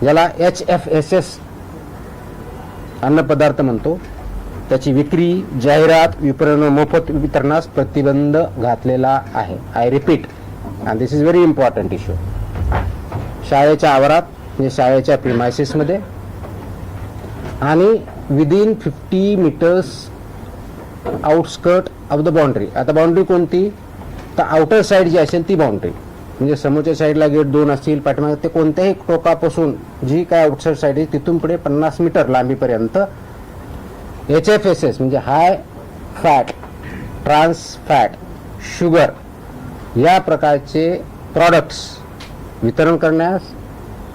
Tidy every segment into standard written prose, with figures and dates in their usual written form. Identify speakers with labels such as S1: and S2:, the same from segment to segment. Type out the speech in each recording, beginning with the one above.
S1: ज्याला HFSS अन्नपदार्थ म्हणतो, त्याची विक्री, जाहिरात, विपणन, मोफत वितरणास प्रतिबंध घातलेला आहे. I repeat, and this is very important issue. शाळेच्या आवारात म्हणजे शाळेच्या प्रिमायसेसमध्ये आणि within 50 metres outskirt of the boundary. आता बाउंड्री कोणती, तर आउटर साईड जी असेल ती बाउंड्री, म्हणजे समोरच्या साईडला गेट 2 असतील, पाठीमागे ते कोणत्याही टोकापासून जी काय आउटसाईड साईड आहे तिथून पुढे 50 मीटर लांबीपर्यंत HFSS म्हणजे high fat, trans fat, sugar या प्रकारचे प्रॉडक्ट्स वितरण करण्यास,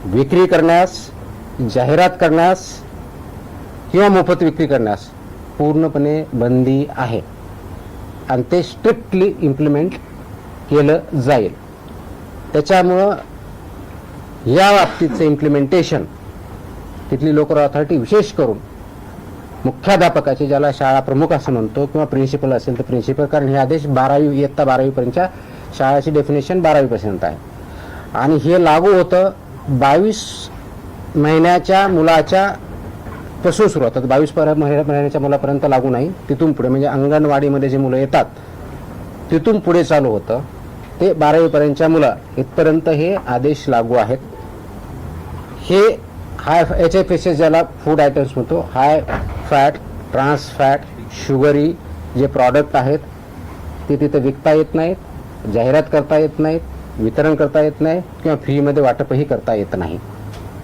S1: विक्री करण्यास, जाहिरात करण्यास किंवा मोफत विक्री करण्यास पूर्णपणे बंदी आहे आणि ते स्ट्रिक्टली इम्प्लिमेंट केलं जाईल. त्याच्यामुळं या बाबतीचं इम्प्लिमेंटेशन तिथली लोकल अथॉरिटी विशेष करून मुख्याध्यापकाचे, ज्याला शाळा प्रमुख असं म्हणतो, किंवा प्रिन्सिपल असेल तर प्रिन्सिपल, कारण हे आदेश 12वी इयत्ता 12वी पर्यंतच्या शाळाची डेफिनेशन 12वी पर्यंत आहे आणि हे लागू होतं 22 महिन्याच्या मुलाच्या पासून सुरू होतात. 22 महिन्याच्या मुलापर्यंत लागू नाही, तिथून पुढे म्हणजे अंगणवाडीमध्ये जे मुलं येतात तिथून पुढे चालू होतं. ते 12वी पर्यंतच्या मुलं इथपर्यंत हे आदेश लागू आहेत. हे हाय HFSS ज्याला फूड आयटम्स म्हणतो, high fat, trans fat, sugary जे प्रॉडक्ट आहेत ते तिथे विकता येत नाहीत, जाहिरात करता येत नाहीत, वितरण करता येत नाही किंवा फ्रीमध्ये वाटपही करता येत नाही.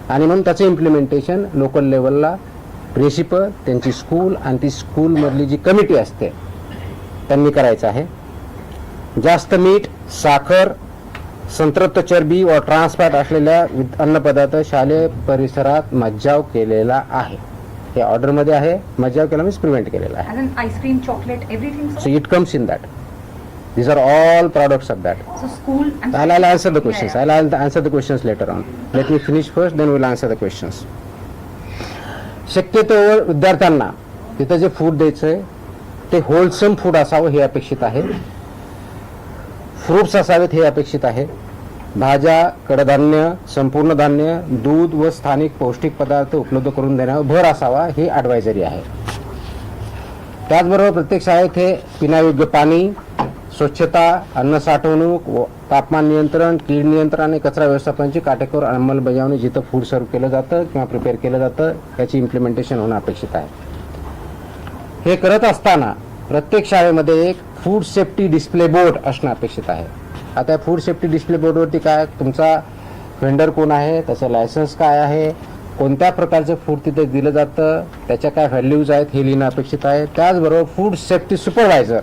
S1: आणि म्हणून त्याचं इम्प्लिमेंटेशन लोकल लेवलला प्रिन्सिपल, त्यांची स्कूल आणि ती स्कूलमधली जी कमिटी असते त्यांनी करायचं आहे. जास्त मीठ, साखर, संतृप्त चरबी व ट्रान्सफॅट असलेल्या अन्नपदार्थ शालेय परिसरात मज्जाव केलेला आहे. हे ऑर्डरमध्ये आहे. मज्जाव केला मीन्स प्रिव्हेंट केलेला आहे.
S2: Ice cream, chocolate, everything.
S1: So it comes in that. These are all products of that.
S2: So school and
S1: I'll answer the questions. I'll answer the questions later on. Let me finish first, then we'll answer the questions. शक्यतोवर विद्यार्थ्यांना तिथं जे food द्यायचंय ते wholesome food असावं हे अपेक्षित आहे. फ्रुट्स असावेत हे अपेक्षित आहे. भाज्या, कडधान्य, संपूर्ण धान्य, दूध व स्थानिक पौष्टिक पदार्थ उपलब्ध करून देण्यावर भर असावा हे ॲडवायझरी आहे. त्याचबरोबर प्रत्येक शाळेत हे पिण्यायोग्य पाणी, स्वच्छता, अन्न साठवणूक, तापमान नियंत्रण, कीड नियंत्रण आणि कचरा व्यवस्थापनाची काटेकोर अंमलबजावणी जिथं फूड सर्व केलं जातं किंवा प्रिपेअर केलं जातं याची इम्प्लिमेंटेशन होणं अपेक्षित आहे. हे करत असताना प्रत्येक शाळेमध्ये एक फूड सेफ्टी डिस्प्ले बोर्ड असणं अपेक्षित आहे. आता या फूड सेफ्टी डिस्प्ले बोर्डवरती काय, तुमचा व्हेंडर कोण आहे, त्याचं लायसन्स काय आहे, कोणत्या प्रकारचं फूड तिथे दिलं जातं, त्याच्या काय व्हॅल्यूज आहेत हे लिहिणं अपेक्षित आहे. त्याचबरोबर फूड सेफ्टी सुपरवायझर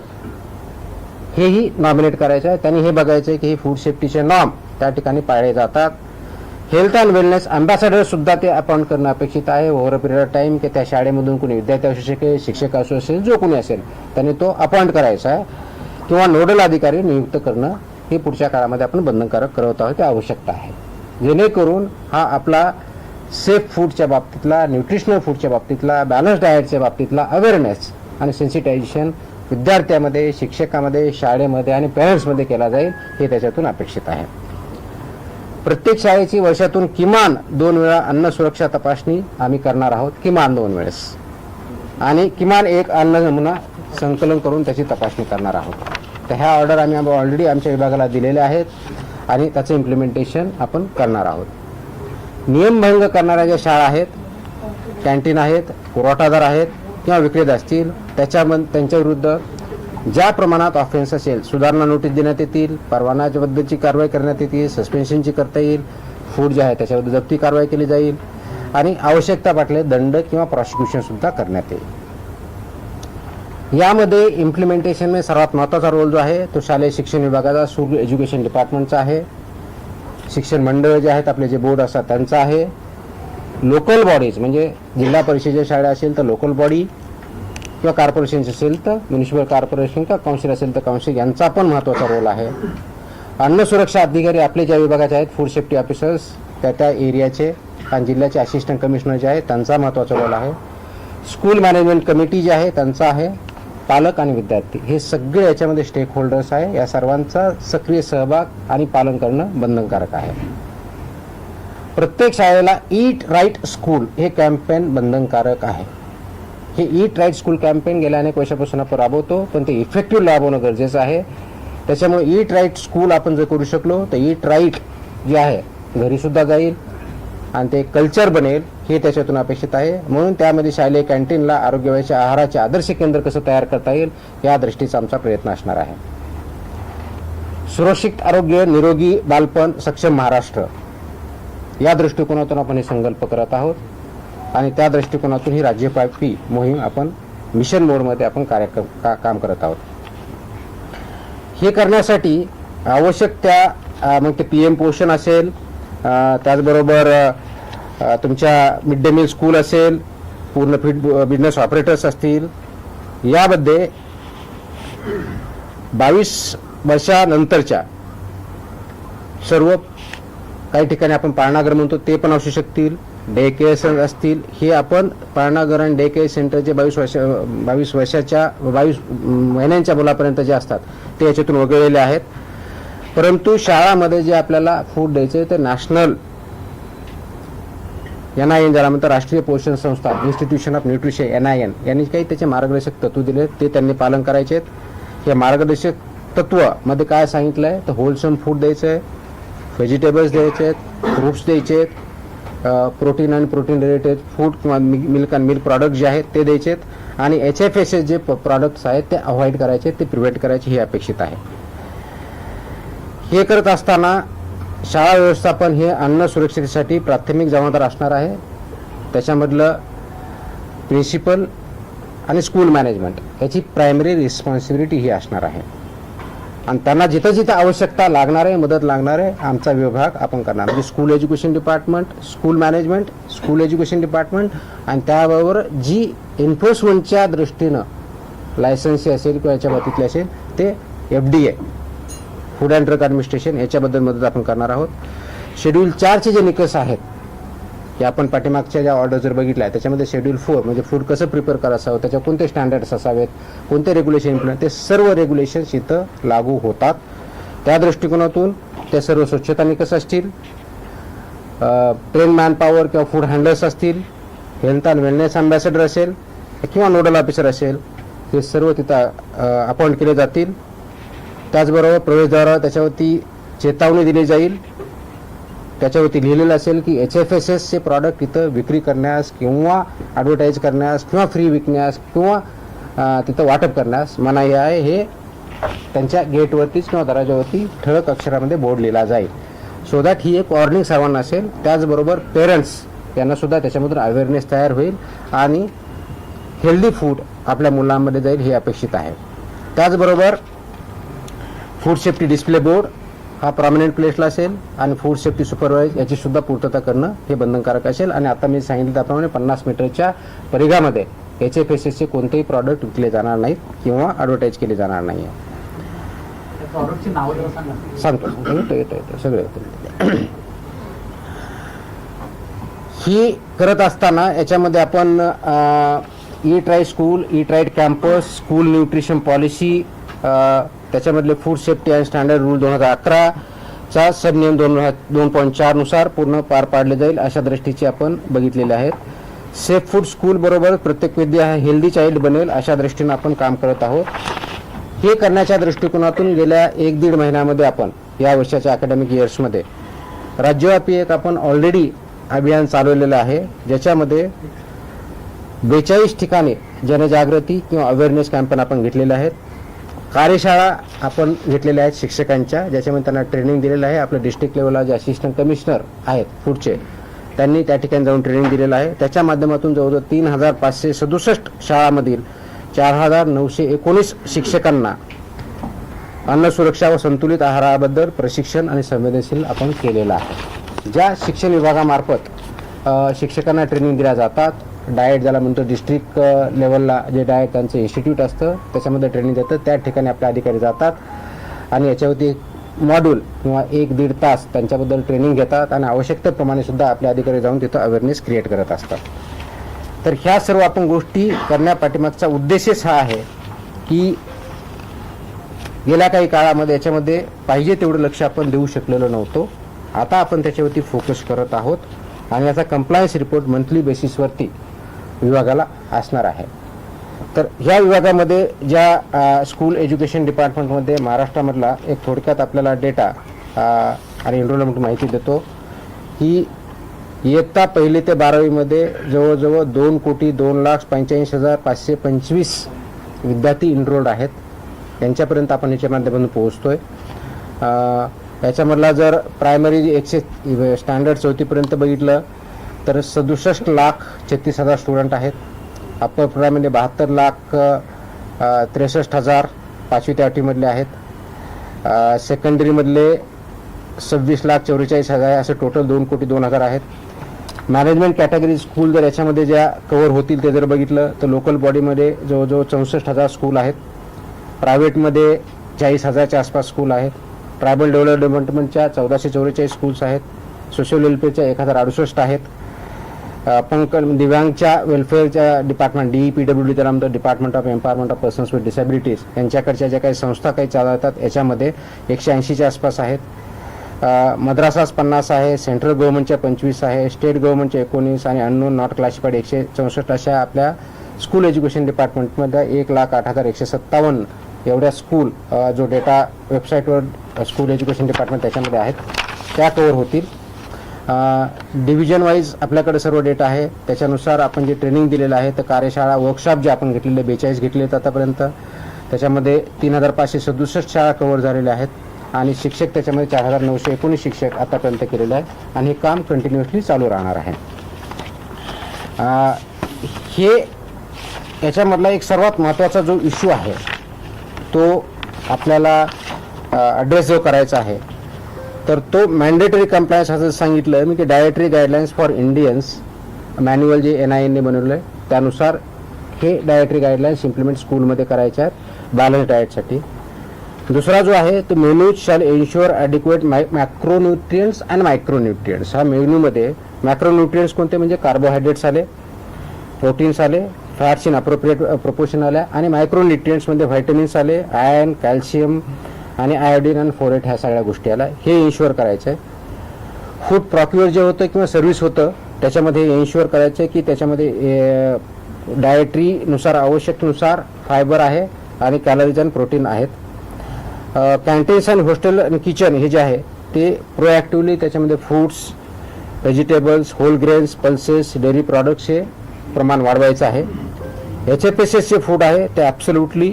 S1: हेही नॉमिनेट करायचं आहे. त्यांनी हे बघायचं आहे की हे फूड सेफ्टीचे नॉर्म त्या ठिकाणी पाळले जातात. हेल्थ अँड वेलनेस अँबॅसेडर सुद्धा ते अपॉइंट करणं अपेक्षित आहे over a period of time, की त्या शाळेमधून कोणी विद्यार्थी असू शकेल, शिक्षक असू असेल, जो कोणी असेल त्यांनी तो अपॉइंट करायचा आहे किंवा नोडल अधिकारी नियुक्त करणं हे पुढच्या काळामध्ये आपण बंधनकारक करत आहोत, ते आवश्यकता आहे. जेणेकरून हा आपला सेफ फूडच्या बाबतीतला, न्यूट्रिशनल फूडच्या बाबतीतला, बॅलन्स डाएटच्या बाबतीतला अवेअरनेस आणि सेन्सिटायझेशन विद्यार्थ्यामध्ये, शिक्षकामध्ये, शाळेमध्ये आणि पॅरेंट्समध्ये केला जाईल हे त्याच्यातून अपेक्षित आहे. प्रत्येक शाळेची वर्षातून किमान 2 वेळा अन्न सुरक्षा तपासणी आम्ही करणार आहोत, किमान 2 वेळेस, आणि किमान एक अन्न नमुना संकलन करून त्याची तपासणी करणार आहोत. तर ह्या ऑर्डर आम्ही ऑलरेडी आमच्या विभागाला दिलेल्या आहेत आणि त्याचं इम्प्लिमेंटेशन आपण करणार आहोत. नियमभंग करणाऱ्या ज्या शाळा आहेत, कॅन्टीन आहेत, पुरवठादार आहेत किंवा विक्रेते असतील त्यांच्या विरुद्ध ज्या प्रमाणात ऑफेन्स असेल सुधारणा नोटीस देण्यात येतील, परवानाबद्दलची कारवाई करण्यात येतील, सस्पेन्शनची करता येईल, फूड जे आहे त्याच्याबद्दल जप्ती कारवाई केली जाईल आणि आवश्यकता वाटले दंड किंवा प्रॉसिक्युशन सुद्धा करण्यात येईल. यामध्ये इम्प्लिमेंटेशनमध्ये सर्वात महत्त्वाचा रोल जो आहे तो शालेय शिक्षण विभागाचा, स्कूल एज्युकेशन डिपार्टमेंटचा आहे. शिक्षण मंडळ जे आहेत आपले, जे बोर्ड असतात त्यांचा आहे. लोकल बॉडीज म्हणजे जिल्हा परिषदेच्या शाळा असेल तर लोकल बॉडी किंवा कॉर्पोरेशनचे असेल तर म्युनिसिपल कॉर्पोरेशन किंवा काउन्सिल असेल तर काउन्सिल यांचा पण महत्त्वाचा रोल आहे. अन्न सुरक्षा अधिकारी आपले ज्या विभागाचे आहेत, फूड सेफ्टी ऑफिसर्स त्या एरियाचे आणि जिल्ह्याचे असिस्टंट कमिशनर जे आहेत त्यांचा महत्त्वाचा रोल आहे. स्कूल मॅनेजमेंट कमिटी जे आहे त्यांचा आहे. पालक आणि विद्यार्थी हे सगळे याच्यामध्ये स्टेक होल्डर्स आहे. या सर्वांचा सक्रिय सहभाग आणि पालन करणं बंधनकारक आहे. प्रत्येक शाळेला ईट राईट स्कूल हे कॅम्पेन बंधनकारक आहे. हे ईट राईट स्कूल कॅम्पेन गेल्या अनेक वर्षापासून आपण राबवतो, पण ते इफेक्टिव्ह राबवणं गरजेचं आहे. त्याच्यामुळे ईट राईट स्कूल आपण जर करू शकलो तर ईट राईट जे आहे घरीसुद्धा जाईल आणि ते कल्चर बनेल, हे त्याच्यातून अपेक्षित आहे. म्हणून त्यामध्ये शालेय कॅन्टीनला आरोग्यवाच्या आहाराचे आदर्श केंद्र कसं तयार करता येईल या दृष्टीचा आमचा प्रयत्न असणार आहे. सुरक्षित आरोग्य, निरोगी बालपण, सक्षम महाराष्ट्र या दृष्टिकोनातून आपण हे संकल्प करत आहोत आणि त्या दृष्टिकोनातून ही राज्यव्यापी मोहीम आपण मिशन मोडमध्ये आपण काम करत आहोत. हे करण्यासाठी आवश्यक त्या मग ते PM पोषण असेल, त्याचबरोबर तुमच्या मिड डे मील स्कूल असेल, पूर्ण फीड बिझनेस ऑपरेटर्स असतील, यामध्ये 22 वर्षानंतरच्या सर्व काही ठिकाणी आपण पाळणाघर म्हणतो ते पण असू शकतील, डे केअर असतील. हे आपण पाळणाघर आणि डे केअर सेंटर जे 22 महिन्यांच्या मुलापर्यंत जे असतात ते याच्यातून वगळलेले आहेत. परंतु शाळामध्ये जे आपल्याला फूड द्यायचे ते नॅशनल NIN ज्याला म्हणतात राष्ट्रीय पोषण संस्था, इन्स्टिट्यूशन ऑफ न्यूट्रिशन NIN यांनी काही त्याचे मार्गदर्शक तत्व दिले, ते त्यांनी पालन करायचे आहेत. हे मार्गदर्शक तत्व मध्ये काय सांगितलं आहे तर होलसम फूड द्यायचं आहे, व्हेजिटेबल्स द्यायचे आहेत, फ्रूट्स द्यायचे आहेत, प्रोटीन आणि प्रोटीन रिलेटेड फूड किंवा मिल्क अँड मिल्क प्रॉडक्ट जे आहेत ते द्यायचे आहेत आणि HFSS जे प्रॉडक्ट्स आहेत ते अवॉइड करायचे, ते प्रिव्हेंट करायचे, हे अपेक्षित आहे. हे करत असताना शाळा व्यवस्थापन हे अन्न सुरक्षिततेसाठी प्राथमिक जबाबदार असणार आहे. त्याच्यामधलं प्रिन्सिपल आणि स्कूल मॅनेजमेंट याची प्रायमरी रिस्पॉन्सिबिलिटी ही असणार आहे आणि त्यांना जिथं जिथं आवश्यकता लागणार आहे, मदत लागणार आहे, आमचा विभाग आपण करणार. म्हणजे school education department, school management, school education department आणि त्याबरोबर जी एन्फोर्समेंटच्या दृष्टीनं लायसन्सी असेल किंवा याच्या बाबतीतले असेल ते FDA food and drug administration याच्याबद्दल मदत आपण करणार आहोत. शेड्यूल 4चे जे निकष आहेत की आपण पाठीमागच्या ज्या ऑर्डर जर बघितल्या त्याच्यामध्ये शेड्यूल 4 म्हणजे फूड कसं प्रिपेअर करायचं, त्याच्या कोणते स्टँडर्ड्स असावेत, कोणते रेग्युलेशन इम्प्लिमेंट, ते सर्व रेग्युलेशन्स इथं लागू होतात. त्या दृष्टिकोनातून ते सर्व स्वच्छता निकष असतील, ट्रेन मॅन पॉवर किंवा फूड हँडलर्स असतील, हेल्थ अँड वेलनेस अँबॅसेडर असेल किंवा नोडल ऑफिसर असेल, हे सर्व तिथं अपॉइंट केले जातील. त्याचबरोबर प्रवेशद्वारावर त्याच्यावरती चेतावणी दिली जाईल, त्याच्यावरती लिहिलेलं असेल की HFSS चे प्रॉडक्ट इथं विक्री करण्यास किंवा ॲडव्हर्टाईज करण्यास किंवा फ्री विकण्यास किंवा तिथं वाटप करण्यास मनाई आहे. हे त्यांच्या गेटवरतीच किंवा दरवाजावरती ठळक अक्षरामध्ये बोर्ड लिहिला जाईल, सो दॅट ही एक वॉर्निंग सर्वांना असेल. त्याचबरोबर पेरेंट्स यांनासुद्धा त्याच्यामधून अवेअरनेस तयार होईल आणि हेल्दी फूड आपल्या मुलांमध्ये जाईल, हे अपेक्षित आहे. त्याचबरोबर फूड सेफ्टी डिस्प्ले बोर्ड हा प्रॉमिनंट प्लेसला असेल आणि फूड सेफ्टी सुपरवाइज याची सुद्धा पूर्तता करणं हे बंधनकारक असेल. आणि आता मी सांगितलं त्याप्रमाणे 50 मीटरच्या परिघामध्ये HFSS चे कोणतेही प्रॉडक्ट विकले जाणार नाहीत किंवा ॲडव्हर्टाईज केले जाणार नाही. सांगतो येतो सगळे होतं. ही करत असताना याच्यामध्ये आपण eat right school, eat right campus, school nutrition policy, त्याच्यामधले food safety and standard rule 2011 चा सबनियम 2.4 नुसार पूर्ण पार पाडले जाईल अशा दृष्टीचे आपण बघितलेले आहेत. सेफ फूड स्कूल बरोबर प्रत्येक विद्या हा हेल्दी चाइल्ड बनेल अशा दृष्टीने आपण काम करत आहोत. हे करण्याच्या दृष्टिकोनातून गेल्या 1-1.5 महिन्यामध्ये आपण या वर्षाच्या अकॅडमिक इयर्समध्ये राज्यव्यापी एक आपण ऑलरेडी अभियान चालवलेलं आहे, ज्याच्यामध्ये 42 ठिकाणी जनजागृती किंवा अवेअरनेस कॅम्पेन आपण घेतलेले आहेत. कार्यशाळा आपण घेतलेल्या आहेत शिक्षकांच्या, ज्याच्यामध्ये त्यांना ट्रेनिंग दिलेलं आहे. आपल्या डिस्ट्रिक्ट लेवलला जे असिस्टंट कमिशनर आहेत फूडचे त्यांनी त्या ठिकाणी जाऊन ट्रेनिंग दिलेलं आहे. त्याच्या माध्यमातून जवळजवळ 3567 शाळामधील 4919 शिक्षकांना अन्न सुरक्षा व संतुलित आहाराबद्दल प्रशिक्षण आणि संवेदनशील आपण केलेलं आहे. ज्या शिक्षण विभागामार्फत शिक्षकांना ट्रेनिंग दिल्या जातात, डाएट ज्याला म्हणतो डिस्ट्रिक्ट लेवलला जे डाएट त्यांचं इन्स्टिट्यूट असतं त्याच्यामध्ये ट्रेनिंग देतं, त्या ठिकाणी आपले अधिकारी जातात आणि याच्यावरती मॉड्यूल किंवा 1-1.5 तास त्यांच्याबद्दल ट्रेनिंग घेतात आणि आवश्यकतेप्रमाणे सुद्धा आपले अधिकारी जाऊन तिथं अवेअरनेस क्रिएट करत असतात. तर ह्या सर्व आपण गोष्टी करण्यापाठीमागचा उद्देशच हा आहे की गेल्या काही काळामध्ये याच्यामध्ये पाहिजे तेवढं लक्ष आपण देऊ शकलेलो नव्हतो आता आपण त्याच्यावरती फोकस करत आहोत आणि याचा कंप्लायन्स रिपोर्ट मंथली बेसिसवरती विभागाला असणार आहे. तर ह्या विभागामध्ये ज्या स्कूल एज्युकेशन डिपार्टमेंटमध्ये महाराष्ट्रामधला एक थोडक्यात आपल्याला डेटा आणि एनरोलमेंट माहिती देतो की इयत्ता 1 ते 12वीमध्ये जवळजवळ 2,02,85,525 विद्यार्थी इनरोल्ड आहेत. त्यांच्यापर्यंत आपण याच्या माध्यमातून पोहोचतोय. याच्यामधला जर प्रायमरी 100 स्टँडर्ड 4थीपर्यंत बघितलं तर 67,36,000 स्टुडंट आहेत. अप्पर प्रायमरी 72,63,000 5वी ते 8वीमधले आहेत. सेकंडरीमधले 26,44,000 असे टोटल 2,02,00,000 आहेत. मॅनेजमेंट कॅटेगरी स्कूल जर याच्यामध्ये ज्या कव्हर होतील ते जर बघितलं तर लोकल बॉडीमध्ये जवळजवळ 64,000 स्कूल आहेत. प्रायव्हेटमध्ये 40,000च्या आसपास स्कूल आहेत. ट्रायबल डेव्हलपमेंटच्या 1444 स्कूल्स आहेत. सोशल वेलफेअरच्या 1,068 आहेत. दिव्यांगच्या वेलफेअरच्या डिपार्टमेंट DEPWD त्याला म्हणतो, department of empowerment of persons with disabilities, यांच्याकडच्या ज्या काही संस्था काही चालवतात याच्यामध्ये 180च्या आसपास आहेत. मद्रासास 50 आहे, सेंट्रल गव्हर्नमेंटच्या 25 आहे, स्टेट गव्हर्नमेंटच्या 19 आणि अननोन नॉट क्लासिफाईड 164 अशा आपल्या स्कूल एज्युकेशन डिपार्टमेंटमध्ये 1,08,157 एवढ्या स्कूल जो डेटा वेबसाईटवर स्कूल एज्युकेशन डिपार्टमेंट त्याच्यामध्ये आहेत त्या कव्हर होतील. डिव्हिजन वाईज आपल्याकडे सर्व डेटा आहे. त्याच्यानुसार आपण जे ट्रेनिंग दिलेलं आहे तर कार्यशाळा वर्कशॉप जे आपण घेतलेले 42 घेतले आहेत आतापर्यंत, त्याच्यामध्ये 3,567 शाळा कव्हर झालेल्या आहेत आणि शिक्षक त्याच्यामध्ये 4,919 शिक्षक आतापर्यंत केलेले आहे आणि हे काम कंटिन्युअसली चालू राहणार आहे. हे याच्यामधला एक सर्वात महत्त्वाचा जो इश्यू आहे तो आपल्याला ॲड्रेस जो करायचा आहे तर तो मॅन्डेटरी कंप्लायन्स असं सांगितलं मी की dietary guidelines for Indians manual जे NIN बनवलं आहे त्यानुसार हे डायटरी गाईडलाईन्स इम्प्लिमेंट स्कूलमध्ये करायचे आहेत बॅलन्स डाएटसाठी. दुसरा जो आहे तो menus shall ensure adequate macronutrients and micronutrients. हा मेन्यूमध्ये मॅक्रोन्यूट्रियंट्स कोणते म्हणजे कार्बोहायड्रेट्स आले, प्रोटीन्स आले, फॅट्स इन अप्रोप्रिएट प्रोपोर्शन आल्या आणि मायक्रोन्यूट्रियंट्समध्ये व्हायटमिन्स आले, आयर्न, कॅल्शियम आणि आयोडीन आणि फोरेट ह्या सगळ्या गोष्टी आल्या. हे इन्श्युअर करायचं आहे. फूड प्रॉक्युअर जे होतं किंवा सर्व्हिस होतं त्याच्यामध्ये इन्श्युअर करायचं आहे की त्याच्यामध्ये डायटरीनुसार आवश्यकतेनुसार फायबर आहे आणि कॅलरीज आणि प्रोटीन आहेत. कॅन्टीन्स अँड हॉस्टेल आणि किचन हे जे आहे ते प्रोॲक्टिव्हली त्याच्यामध्ये fruits, vegetables, whole grains, pulses, dairy products हे प्रमाण वाढवायचं आहे. HFSS जे फूड आहे ते ॲब्सोल्युटली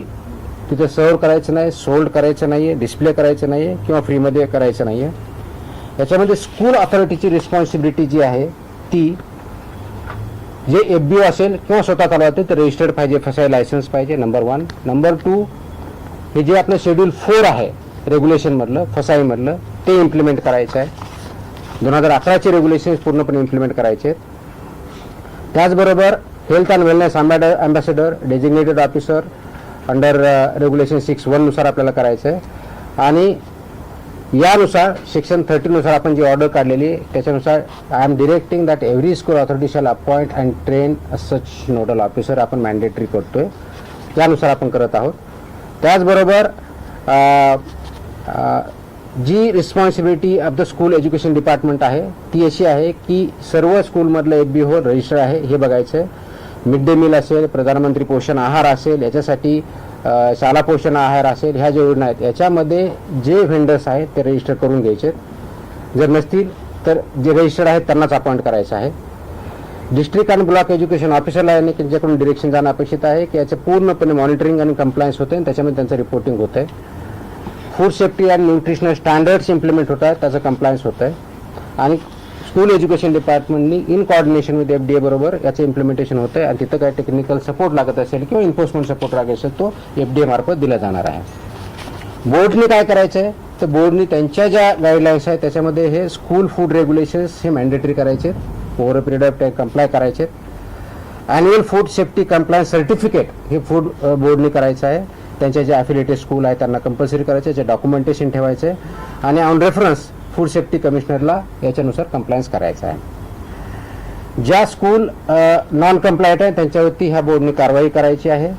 S1: तिथे सर्व करायचं नाही, सोल्ड करायचं नाही आहे, डिस्प्ले करायचं नाही आहे किंवा फ्रीमध्ये करायचं नाही आहे. याच्यामध्ये स्कूल अथॉरिटीची रिस्पॉन्सिबिलिटी जी आहे ती जे FBO असेल किंवा स्वतः चालवते तर रजिस्टर्ड पाहिजे, FSI लायसन्स पाहिजे, नंबर 1. नंबर 2 हे जे आपलं शेड्यूल 4 आहे रेग्युलेशनमधलं FSI-मधलं ते इम्प्लिमेंट करायचं आहे. 2011चे रेग्युलेशन्स पूर्णपणे इम्प्लिमेंट करायचे आहेत. त्याचबरोबर health and wellness ambassador designated officer under regulation 6(1) नुसार आपल्याला करायचं आहे आणि यानुसार सेक्शन 30 नुसार आपण जी ऑर्डर काढलेली आहे त्याच्यानुसार I am directing that every school authority shall appoint and train such nodal officer आपण मॅन्डेटरी करतोय, त्यानुसार आपण करत आहोत. त्याचबरोबर जी responsibility of the school education department आहे ती अशी आहे की सर्व स्कूलमधलं FBO रजिस्टर आहे हे बघायचं आहे. मिड डे मील असेल, प्रधानमंत्री पोषण आहार असेल, याच्यासाठी शाळा पोषण आहार असेल, ह्या ज्या योजना आहेत याच्यामध्ये जे व्हेंडर्स आहेत ते रजिस्टर करून घ्यायचे. जर नसतील तर जे रजिस्टर आहेत त्यांनाच अपॉइंट करायचं आहे. डिस्ट्रिक्ट आणि ब्लॉक एज्युकेशन ऑफिसरला यांनी त्यांच्याकडून डिरेक्शन जाणं अपेक्षित आहे की याचं पूर्णपणे मॉनिटरिंग आणि कंप्लायन्स होते आणि त्याच्यामध्ये त्यांचं रिपोर्टिंग होतं आहे. Food safety and nutritional standards implement होत आहेत त्याचं कंप्लायन्स होतं आहे आणि स्कूल एज्युकेशन डिपार्टमेंटनी इन कोऑर्डिनेशन विथ FDA बरोबर याचं इम्प्लिमेंटेशन होतं आहे आणि तिथं काय टेक्निकल सपोर्ट लागत असेल किंवा एन्फोर्समेंट सपोर्ट लागत असेल तो FDA मार्फत दिला जाणार आहे. बोर्डने काय करायचं आहे तर बोर्डने त्यांच्या ज्या गाईडलाईन्स आहेत त्याच्यामध्ये हे स्कूल फूड रेग्युलेशन्स हे मॅन्डेटरी करायचे, over a period of time comply करायचे. Annual food safety compliance certificate हे फूड बोर्डने करायचं आहे. त्यांच्या जे अफिलिएटेड स्कूल आहे त्यांना कंपल्सरी करायचे, जे डॉक्युमेंटेशन ठेवायचं आहे आणि ऑन रेफरन्स फूड सेफ्टी कमिशनरला याच्यानुसार कंप्लायन्स करायचं आहे. ज्या स्कूल नॉन कंप्लायंट आहे त्यांच्यावरती ह्या बोर्डने कारवाई करायची आहे.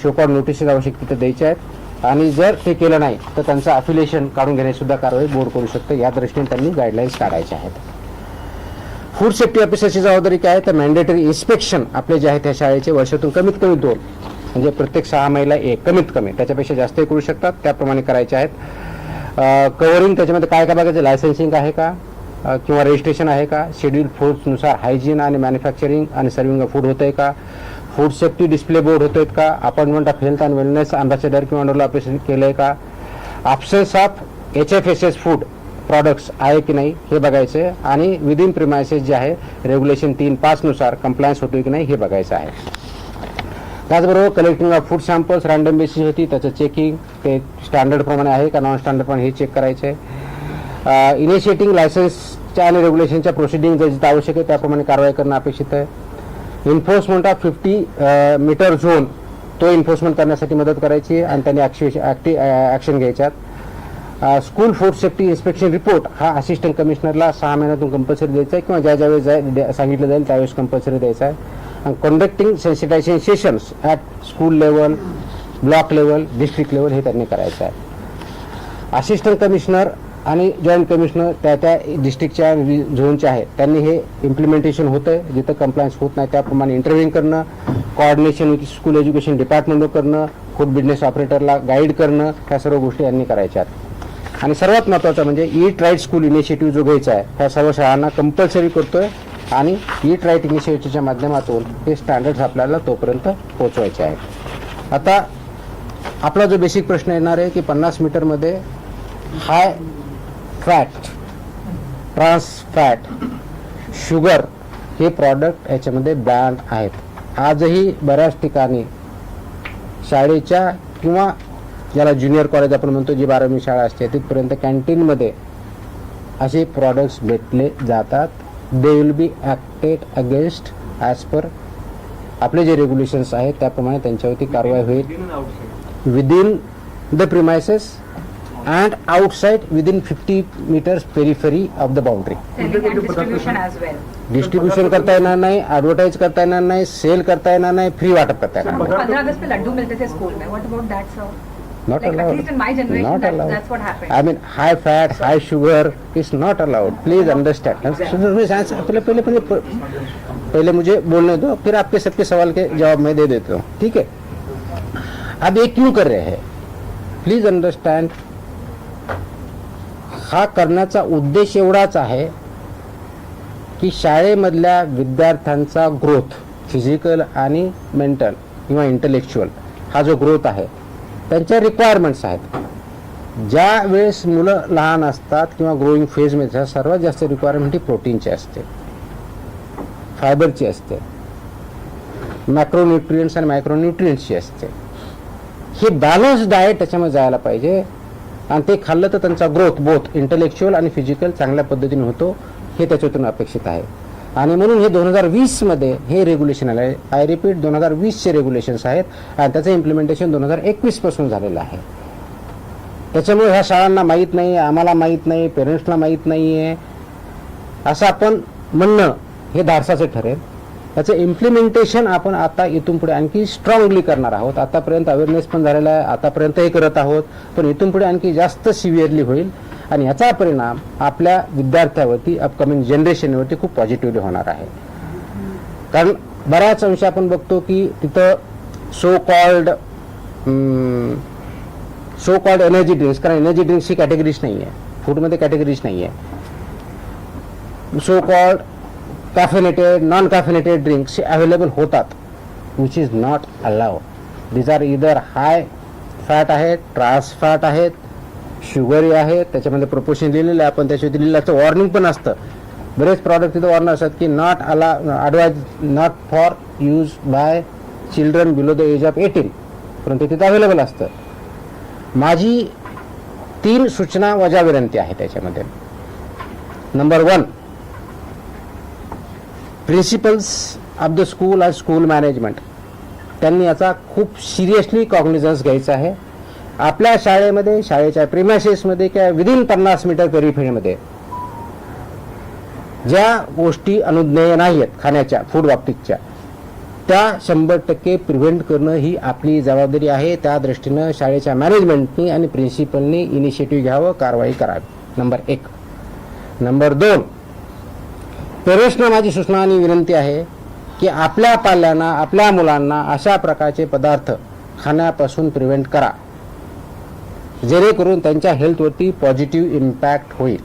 S1: शोकॉज नोटिसेस आवश्यक तिथे द्यायच्या आहेत आणि जर ते केलं नाही तर त्यांचं अफिलिएशन काढून घेण्याची सुद्धा कारवाई बोर्ड करू शकतं. या दृष्टीने त्यांनी गाईडलाईन्स काढायच्या आहेत. फूड सेफ्टी ऑफिसरची जबाबदारी काय आहे तर मॅन्डेटरी इन्स्पेक्शन आपले जे आहे त्या शाळेचे वर्षातून कमीत कमी 2 म्हणजे प्रत्येक 6 महिन्याला 1 कमीत कमी, त्याच्यापेक्षा जास्तही करू शकतात, त्याप्रमाणे करायचे आहेत. कव्हरिंग त्याच्यामध्ये काय काय बघायचं, लायसन्सिंग आहे का किंवा रजिस्ट्रेशन आहे का, शेड्यूल फूड्सनुसार हायजीन आणि मॅन्युफॅक्चरिंग आणि सर्विंग ऑफ फूड होतंय का, फूड सेफ्टी डिस्प्ले बोर्ड होत आहेत का, appointment of health and wellness ambassador किंवा नोडल ऑपरेशन केलं आहे का, absence of HFSS food products आहे की नाही हे बघायचं आहे. आणि विदिन प्रिमायसेस जे आहे रेग्युलेशन 3.5 नुसार कंप्लायन्स होतोय की नाही हे बघायचं आहे. त्याचबरोबर collecting of food samples random basis होती, त्याचं चेकिंग ते स्टँडर्डप्रमाणे आहे का नॉन स्टँडर्डप्रमाणे हे चेक करायचं आहे. इनिशिएटिंग लायसन्सच्या आणि रेग्युलेशनच्या प्रोसिडिंग जिथं आवश्यक आहे त्याप्रमाणे कारवाई करणं अपेक्षित आहे. इन्फोर्समेंट ऑफ 50 मीटर झोन तो इन्फोर्समेंट करण्यासाठी मदत करायची आणि त्यांनी ॲक्शन घ्यायच्यात. School food safety inspection report हा असिस्टंट कमिशनरला 6 महिन्यातून कंपल्सरी द्यायचा आहे किंवा ज्या ज्यावेळेस सांगितलं जाईल त्यावेळेस कंपल्सरी द्यायचा आहे. आणि conducting sensitisation sessions at school level, block level, district level हे त्यांनी करायचं आहे. असिस्टंट कमिशनर आणि जॉईंट कमिशनर त्या डिस्ट्रिक्टच्या झोनचे आहेत त्यांनी हे इम्प्लिमेंटेशन होतं आहे, जिथं कंप्लायन्स होत नाही त्याप्रमाणे इंटरव्ह्यू करणं, कोऑर्डिनेशन विथ स्कूल एज्युकेशन डिपार्टमेंटवर करणं, फूड बिझनेस ऑपरेटरला गाईड करणं, ह्या सर्व गोष्टी यांनी करायच्या आहेत. आणि सर्वात महत्त्वाचं म्हणजे ईट राईट स्कूल इनिशिएटिव्ह जो घ्यायचा आहे ह्या सर्व शाळांना कंपल्सरी करतोय आणि ईट राईट इनिशिएटिव्हच्या माध्यमातून हे स्टँडर्ड्स आपल्याला तोपर्यंत पोहोचवायचे आहेत. आता आपला जो बेसिक प्रश्न येणार आहे की 50 मीटरमध्ये high fat, trans fat, sugar हे प्रॉडक्ट याच्यामध्ये बॅन आहेत. आजही बऱ्याच ठिकाणी शाळेच्या किंवा ज्याला ज्युनियर कॉलेज आपण म्हणतो जी 12वी शाळा असते तिथपर्यंत कॅन्टीनमध्ये असे प्रॉडक्ट्स भेटले जातात. They will be acted against as per आपले जे रेग्युलेशन्स आहेत त्याप्रमाणे त्यांच्यावरती कारवाई होईल within the premises and outside within 50 metres periphery of the boundary.
S2: Selling and distribution as well.
S1: Distribution करता येणार नाही, ॲडव्हर्टाईज करता येणार नाही, सेल करता येणार नाही, फ्री वाटप करता येणार नाही.
S2: 15 अगस्त पे लड्डू मिलते थे स्कूल में. What about that, sir?
S1: Not
S2: Like,
S1: allowed.
S2: At least in my generation,
S1: Not allowed.
S2: that's what happened.
S1: I mean, high fat, high sugar is not allowed. Please understand. पहले मुझे बोलने दो, फिर आपके सबके सवाल के जवाब मैं दे देता हूँ, ठीक है? अब ये क्यों कर रहे हैं? Please understand. हा करण्याचा उद्देश एवढाच आहे की शाळेमधल्या विद्यार्थ्यांचा ग्रोथ फिजिकल आणि मेंटल किंवा इंटेलेक्च्युअल हा जो ग्रोथ आहे त्यांच्या रिक्वायरमेंट्स आहेत. ज्या वेळेस मुलं लहान असतात किंवा ग्रोईंग फेजमध्ये सर्वात जास्त रिक्वायरमेंट ही प्रोटीनची असते, फायबरची असते, मॅक्रोन्यूट्रियंट्स आणि मायक्रोन्यूट्रियंट्सची असते. हे बॅलन्स डाएट त्याच्यामध्ये जायला पाहिजे आणि ते खाल्लं तर त्यांचा ग्रोथ बोथ इंटेलेक्च्युअल आणि फिजिकल चांगल्या पद्धतीने होतो हे त्याच्यातून अपेक्षित आहे. आणि म्हणून हे 2020 मध्ये हे रेग्युलेशन आलं आहे. आय रिपीट 2020चे रेग्युलेशन्स आहेत आणि त्याचं इम्प्लिमेंटेशन 2021 पासून झालेलं आहे. त्याच्यामुळे ह्या शाळांना माहीत नाही, आम्हाला माहीत नाही, पेरेंट्सला माहीत नाही आहे असं आपण म्हणणं हे धाडसाचं ठरेल. त्याचं इम्प्लिमेंटेशन आपण आता इथून पुढे आणखी स्ट्रॉंगली करणार आहोत. आतापर्यंत अवेअरनेस पण झालेला आहे, आतापर्यंत हे करत आहोत, पण इथून पुढे आणखी जास्त सिव्हिअरली होईल आणि ह्याचा परिणाम आपल्या विद्यार्थ्यावरती अपकमिंग जनरेशनवरती खूप पॉझिटिव्हली होणार आहे. कारण बऱ्याच अंशी आपण बघतो की तिथं सो कॉल्ड एनर्जी ड्रिंक्स, कारण एनर्जी ड्रिंक्स ही कॅटेगरीज नाही आहे, फूडमध्ये कॅटेगरीज नाही आहे. So called caffeinated, non caffeinated drinks available होतात, which is not allowed. These are either high fat आहेत, ट्रान्स फॅट आहेत, शुगरी आहे, त्याच्यामध्ये प्रपोर्शन लिहिलेलं आहे. आपण त्याच्यावरती लिहिलेलं असतं, वॉर्निंग पण असतं. बरेच प्रॉडक्ट तिथं वॉर्निंग असतात की not advise not for use by children below the age of 18, परंतु तिथं अवेलेबल असतं. माझी 3 सूचना वजा विनंती आहे त्याच्यामध्ये. Number 1, principles of the school आणि स्कूल मॅनेजमेंट त्यांनी याचा खूप सिरियसली कॉग्निझन्स घ्यायचा आहे. आपल्या शाळेमध्ये, शाळेच्या प्रिमायसेसमध्ये किंवा विदिन 50 मीटर पेरिफेरीमध्ये ज्या गोष्टी अनुज्ञेय नाही आहेत खाण्याच्या फूड बाबतीतच्या त्या 100% प्रिव्हेंट करणं ही आपली जबाबदारी आहे. त्या दृष्टीनं शाळेच्या मॅनेजमेंटनी आणि प्रिन्सिपलनी इनिशिएटिव्ह घ्यावं, कारवाई करावी. नंबर 1. नंबर 2, पेरेंट्सना माझी सूचना आणि विनंती आहे की आपल्या पाल्यांना, आपल्या मुलांना अशा प्रकारचे पदार्थ खाण्यापासून प्रिव्हेंट करा, जेणेकरून त्यांच्या हेल्थवरती पॉझिटिव्ह इम्पॅक्ट होईल.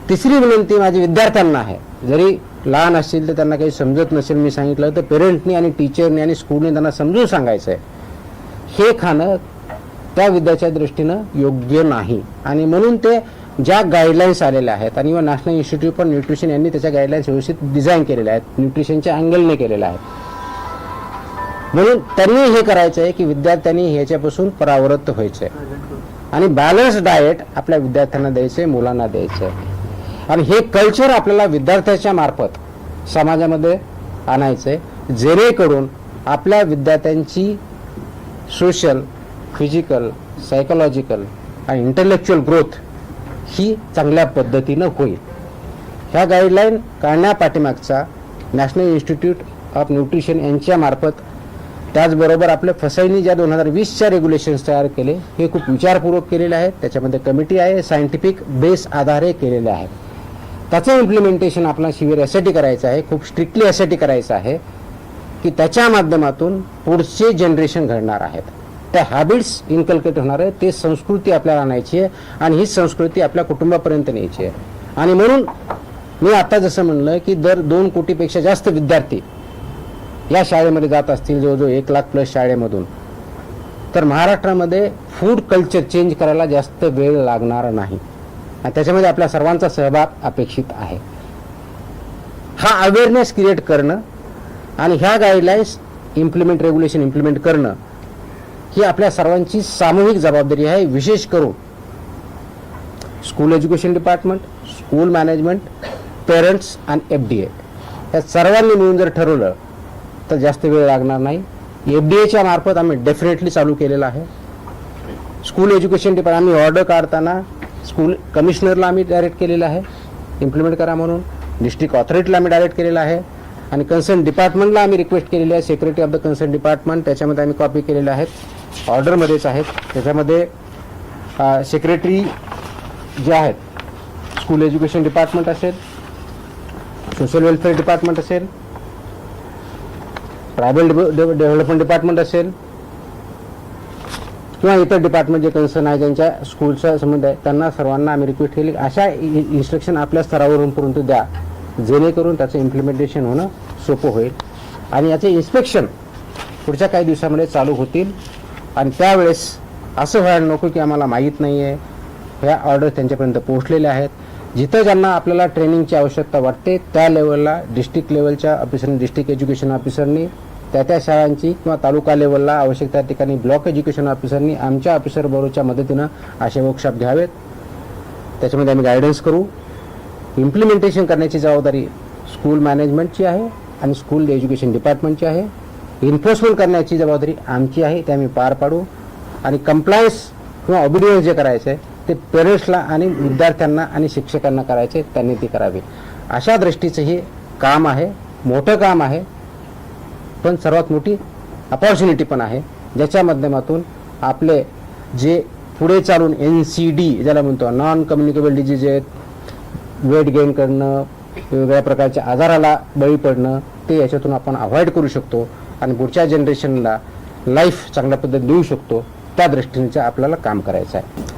S1: तिसरी विनंती माझी विद्यार्थ्यांना आहे. जरी लहान असतील तर त्यांना काही समजत नसेल, मी सांगितलं तर पेरेंटनी आणि टीचरनी आणि स्कूलने त्यांना समजून सांगायचं आहे हे खाणं त्या विद्याच्या दृष्टीनं योग्य नाही. आणि म्हणून ते ज्या गाईडलाईन्स आलेल्या आहेत आणि नॅशनल इन्स्टिट्यूट फॉर न्यूट्रिशन यांनी त्याच्या गाईडलाईन्स व्यवस्थित डिझाईन केलेल्या आहेत, न्यूट्रिशनच्या अँगलने केलेल्या आहेत. म्हणून त्यांनी हे करायचं आहे की विद्यार्थ्यांनी ह्याच्यापासून परावृत्त व्हायचं आहे आणि बॅलन्स डाएट आपल्या विद्यार्थ्यांना द्यायचं आहे, मुलांना द्यायचं आहे. आणि हे कल्चर आपल्याला विद्यार्थ्याच्या मार्फत समाजामध्ये आणायचं आहे, जेणेकरून आपल्या विद्यार्थ्यांची सोशल, फिजिकल, सायकोलॉजिकल आणि इंटेलेक्च्युअल ग्रोथ ही चांगल्या पद्धतीनं होईल. ह्या गाईडलाईन काढण्यापाठीमागचा नॅशनल इन्स्टिट्यूट ऑफ न्यूट्रिशन यांच्या मार्फत, त्याचबरोबर आपल्या फसाईनी ज्या 2020च्या रेग्युलेशन्स तयार केले हे खूप विचारपूर्वक केलेले आहेत. त्याच्यामध्ये कमिटी आहे, सायंटिफिक बेस आधारे केलेले आहेत. त्याचं इम्प्लिमेंटेशन आपल्याला शिविर यासाठी करायचं आहे, खूप स्ट्रिक्टली यासाठी करायचं आहे की त्याच्या माध्यमातून पुढचे जनरेशन घडणार आहेत, त्या हॅबिट्स इन्कल्केट होणार आहे, ते संस्कृती आपल्याला आणायची आहे आणि ही संस्कृती आपल्या कुटुंबापर्यंत न्यायची आहे. आणि म्हणून मी आता जसं म्हणलं की दर 2 कोटीपेक्षा जास्त विद्यार्थी या शाळेमध्ये जात असतील, जवळजवळ 1 लाख प्लस शाळेमधून, तर महाराष्ट्रामध्ये फूड कल्चर चेंज करायला जास्त वेळ लागणार नाही आणि त्याच्यामध्ये आपल्या सर्वांचा सहभाग अपेक्षित आहे. हा अवेअरनेस क्रिएट करणं आणि ह्या गाईडलाईन्स रेग्युलेशन इम्प्लिमेंट करणं ही आपल्या सर्वांची सामूहिक जबाबदारी आहे. विशेष करून school education department, school management, parents आणि FDA या सर्वांनी मिळून जर ठरवलं तर जास्त वेळ लागणार नाही. FDAच्या मार्फत आम्ही डेफिनेटली चालू केलेलं आहे. स्कूल एज्युकेशन डिपार्टमेंट आम्ही ऑर्डर काढताना स्कूल कमिशनरला आम्ही डायरेक्ट केलेलं आहे इम्प्लिमेंट करा म्हणून, डिस्ट्रिक्ट ऑथॉरिटीला आम्ही डायरेक्ट केलेलं आहे आणि कन्सर्न डिपार्टमेंटला आम्ही रिक्वेस्ट केलेली आहे, secretary of the concern department, त्याच्यामध्ये आम्ही कॉपी केलेल्या आहेत, ऑर्डरमध्येच आहेत. त्याच्यामध्ये सेक्रेटरी जे आहेत, स्कूल एज्युकेशन डिपार्टमेंट असेल, सोशल वेलफेअर डिपार्टमेंट असेल, ट्रायबल डेव्हलपमेंट डिपार्टमेंट असेल किंवा इतर डिपार्टमेंट जे कन्सर्न आहे, ज्यांच्या स्कूलचा संबंध आहे, त्यांना सर्वांना आम्ही रिक्वेस्ट केली अशा इन्स्ट्रक्शन आपल्या स्तरावरून परंतु द्या, जेणेकरून त्याचं इम्प्लिमेंटेशन होणं सोपं होईल आणि याचे इन्स्पेक्शन पुढच्या काही दिवसामध्ये चालू होतील. आणि त्यावेळेस असं व्हायला नको की आम्हाला माहीत नाही आहे, ह्या ऑर्डर त्यांच्यापर्यंत पोहोचलेल्या आहेत. जिथं ज्यांना आपल्याला ट्रेनिंगची आवश्यकता वाटते त्या लेवलला डिस्ट्रिक्ट लेवलच्या ऑफिसरनी, डिस्ट्रिक्ट एज्युकेशन ऑफिसरनी, त्या शाळांची किंवा तालुका लेवलला आवश्यक त्या ठिकाणी ब्लॉक एज्युकेशन ऑफिसरनी आमच्या ऑफिसर बरोबरच्या मदतीनं असे वर्कशॉप घ्यावेत. त्याच्यामध्ये आम्ही गायडन्स करू. इम्प्लिमेंटेशन करण्याची जबाबदारी स्कूल मॅनेजमेंटची आहे आणि स्कूल एज्युकेशन डिपार्टमेंटची आहे. इन्फोर्समेंट करण्याची जबाबदारी आमची आहे, ते आम्ही पार पाडू. आणि कंप्लायन्स किंवा ऑबिडियन्स जे करायचं आहे ते पेरेंट्सला आणि विद्यार्थ्यांना आणि शिक्षकांना करायचे, त्यांनी ती करावी. अशा दृष्टीचं हे काम आहे, मोठं काम आहे, पण सर्वात मोठी अपॉर्च्युनिटी पण आहे, ज्याच्या माध्यमातून आपले जे पुढे चालून NCD ज्याला म्हणतो, नॉन कम्युनिकेबल डिजीज आहेत, वेट गेन करणं, वेगवेगळ्या प्रकारच्या आजाराला बळी पडणं, ते याच्यातून आपण अवॉइड करू शकतो आणि पुढच्या जनरेशनला लाईफ चांगल्या पद्धतीने देऊ शकतो. त्या दृष्टीने आपल्याला काम करायचं आहे.